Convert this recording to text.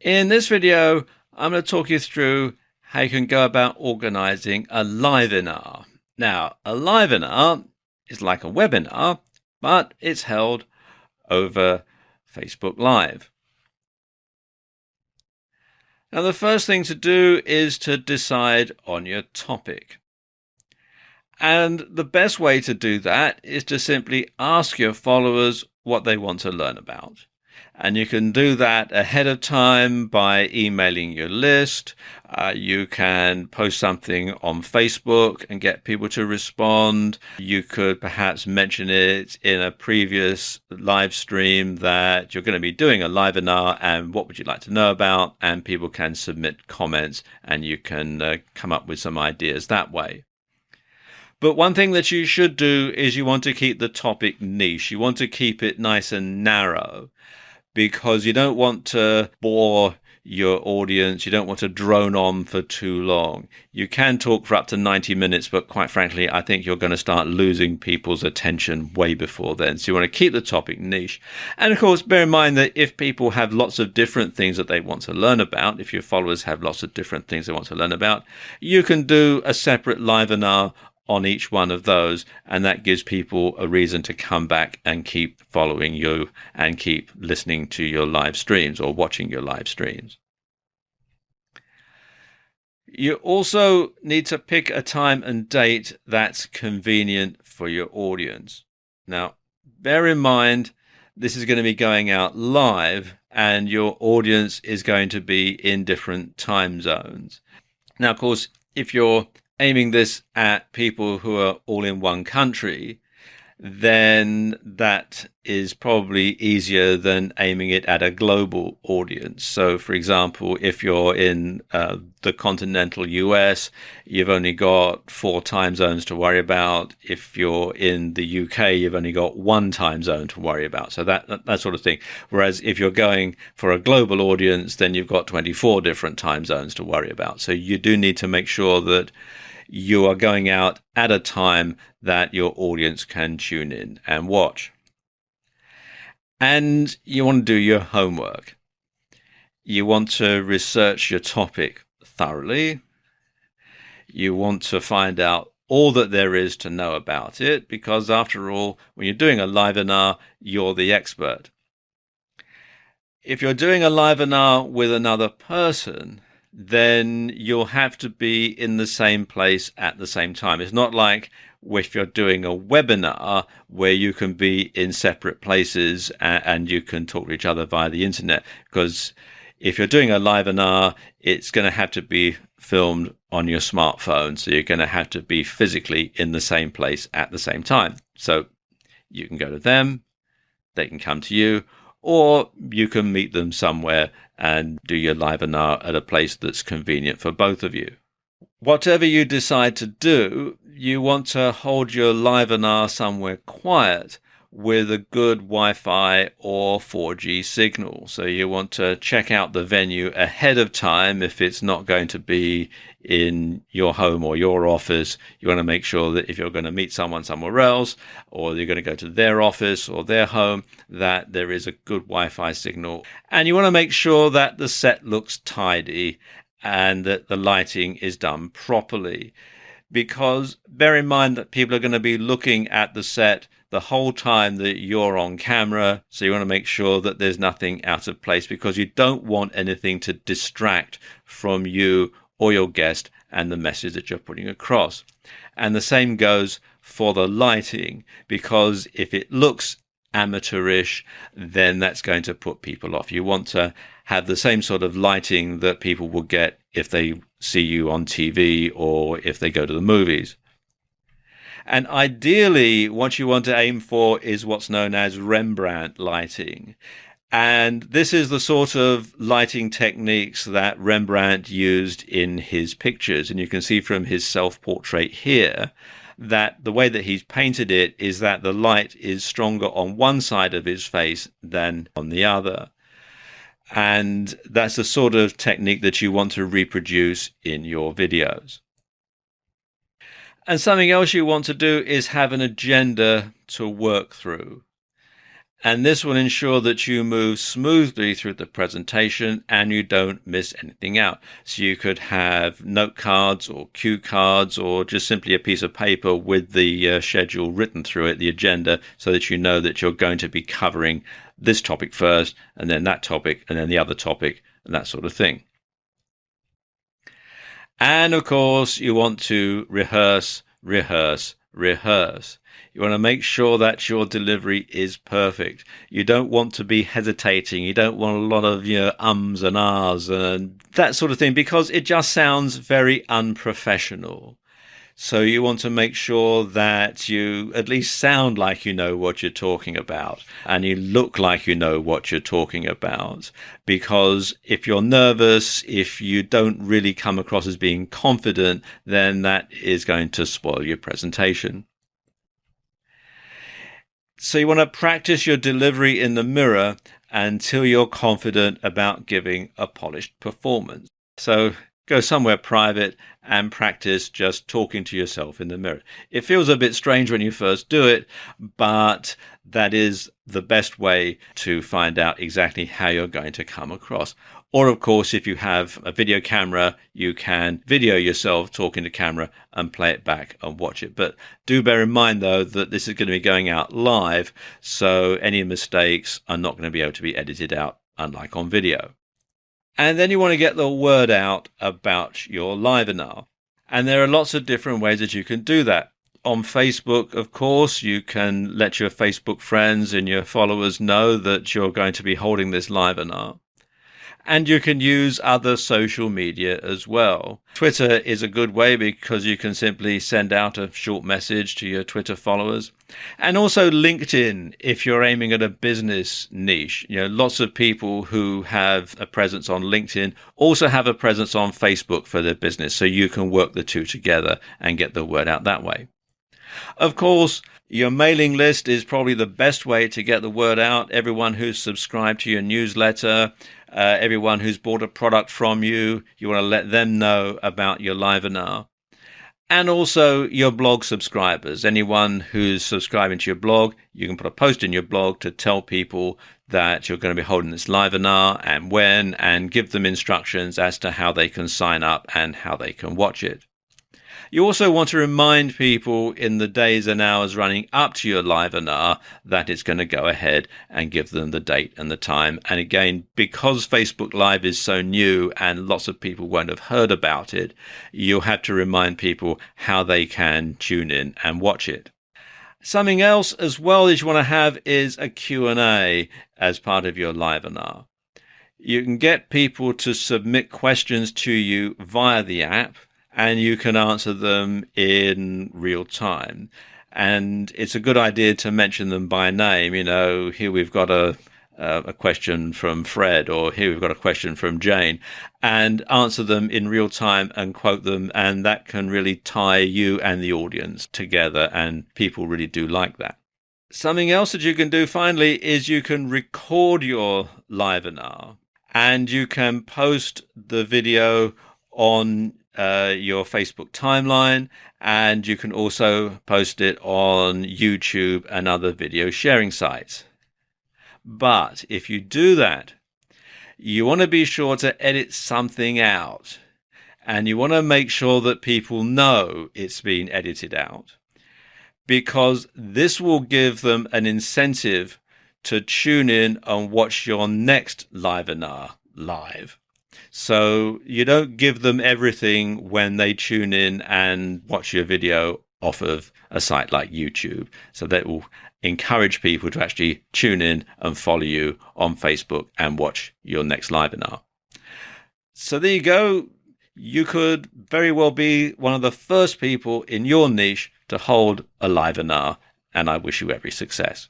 In this video, I'm going to talk you through how you can go about organizing a livenar. Now, a livenar is like a webinar, but it's held over Facebook Live. Now, the first thing to do is to decide on your topic. And the best way to do that is to simply ask your followers what they want to learn about. And you can do that ahead of time by emailing your list. You can post something on Facebook and get people to respond. You could perhaps mention it in a previous live stream that you're going to be doing a livenar and what would you like to know about, and people can submit comments and you can come up with some ideas that way. But one thing that you should do is you want to keep the topic niche. You want to keep it nice and narrow because you don't want to bore your audience. You don't want to drone on for too long. You can talk for up to 90 minutes, but quite frankly, I think you're going to start losing people's attention way before then. So you want to keep the topic niche. And of course, bear in mind that if people have lots of different things that they want to learn about, if your followers have lots of different things they want to learn about, you can do a separate livenar on each one of those, and that gives people a reason to come back and keep following you and keep listening to your live streams or watching your live streams. You also need to pick a time and date that's convenient for your audience. Now, bear in mind, this is going to be going out live and your audience is going to be in different time zones. Now, of course, if you're aiming this at people who are all in one country, then that is probably easier than aiming it at a global audience. So, for example, if you're in the continental US, you've only got 4 time zones to worry about. If you're in the UK, you've only got 1 time zone to worry about. So that sort of thing. Whereas if you're going for a global audience, then you've got 24 different time zones to worry about. So you do need to make sure that you are going out at a time that your audience can tune in and watch. And you want to do your homework. You want to research your topic thoroughly. You want to find out all that there is to know about it, because after all, when you're doing a livenar, you're the expert. If you're doing a livenar with another person, then you'll have to be in the same place at the same time. It's not like if you're doing a webinar where you can be in separate places and you can talk to each other via the internet, because if you're doing a livenar, it's going to have to be filmed on your smartphone. So you're going to have to be physically in the same place at the same time. So you can go to them, they can come to you, or you can meet them somewhere and do your livenar at a place that's convenient for both of you. Whatever you decide to do, you want to hold your livenar somewhere quiet with a good Wi-Fi or 4G signal. So you want to check out the venue ahead of time. If it's not going to be in your home or your office, you want to make sure that if you're going to meet someone somewhere else, or you're going to go to their office or their home, that there is a good Wi-Fi signal. And you want to make sure that the set looks tidy and that the lighting is done properly. Because bear in mind that people are going to be looking at the set the whole time that you're on camera. So you want to make sure that there's nothing out of place, because you don't want anything to distract from you or your guest and the message that you're putting across. And the same goes for the lighting, because if it looks amateurish, then that's going to put people off. You want to have the same sort of lighting that people will get if they see you on TV or if they go to the movies. And ideally, what you want to aim for is what's known as Rembrandt lighting. And this is the sort of lighting techniques that Rembrandt used in his pictures. And you can see from his self-portrait here that the way that he's painted it is that the light is stronger on one side of his face than on the other. And that's the sort of technique that you want to reproduce in your videos. And something else you want to do is have an agenda to work through. And this will ensure that you move smoothly through the presentation and you don't miss anything out. So you could have note cards or cue cards or just simply a piece of paper with the schedule written through it, the agenda, so that you know that you're going to be covering this topic first and then that topic and then the other topic and that sort of thing. And of course, you want to rehearse, rehearse, rehearse. You want to make sure that your delivery is perfect. You don't want to be hesitating. You don't want a lot of ums and ahs and that sort of thing, because it just sounds very unprofessional. So you want to make sure that you at least sound like you know what you're talking about and you look like you know what you're talking about. Because if you're nervous, if you don't really come across as being confident, then that is going to spoil your presentation. So you want to practice your delivery in the mirror until you're confident about giving a polished performance. So go somewhere private and practice just talking to yourself in the mirror. It feels a bit strange when you first do it, but that is the best way to find out exactly how you're going to come across. Or, of course, if you have a video camera, you can video yourself talking to camera and play it back and watch it. But do bear in mind, though, that this is going to be going out live, so any mistakes are not going to be able to be edited out, unlike on video. And then you want to get the word out about your livenar. And there are lots of different ways that you can do that. On Facebook, of course, you can let your Facebook friends and your followers know that you're going to be holding this livenar. And you can use other social media as well. Twitter is a good way because you can simply send out a short message to your Twitter followers. And also LinkedIn, if you're aiming at a business niche. Lots of people who have a presence on LinkedIn also have a presence on Facebook for their business. So you can work the two together and get the word out that way. Of course, your mailing list is probably the best way to get the word out. Everyone who's subscribed to your newsletter, everyone who's bought a product from you, you want to let them know about your livenar. And also your blog subscribers. Anyone who's subscribing to your blog, you can put a post in your blog to tell people that you're going to be holding this livenar and when, and give them instructions as to how they can sign up and how they can watch it. You also want to remind people in the days and hours running up to your livenar that it's going to go ahead and give them the date and the time. And again, because Facebook Live is so new and lots of people won't have heard about it, you'll have to remind people how they can tune in and watch it. Something else as well that you want to have is a Q&A as part of your livenar. You can get people to submit questions to you via the app, and you can answer them in real time. And it's a good idea to mention them by name. Here we've got a question from Fred, or here we've got a question from Jane, and answer them in real time and quote them. And that can really tie you and the audience together. And people really do like that. Something else that you can do finally is you can record your livenar and you can post the video on your Facebook timeline, and you can also post it on YouTube and other video sharing sites. But if you do that, you want to be sure to edit something out, and you want to make sure that people know it's been edited out, because this will give them an incentive to tune in and watch your next livenar live. So you don't give them everything when they tune in and watch your video off of a site like YouTube. So that will encourage people to actually tune in and follow you on Facebook and watch your next livenar. So there you go. You could very well be one of the first people in your niche to hold a livenar, and I wish you every success.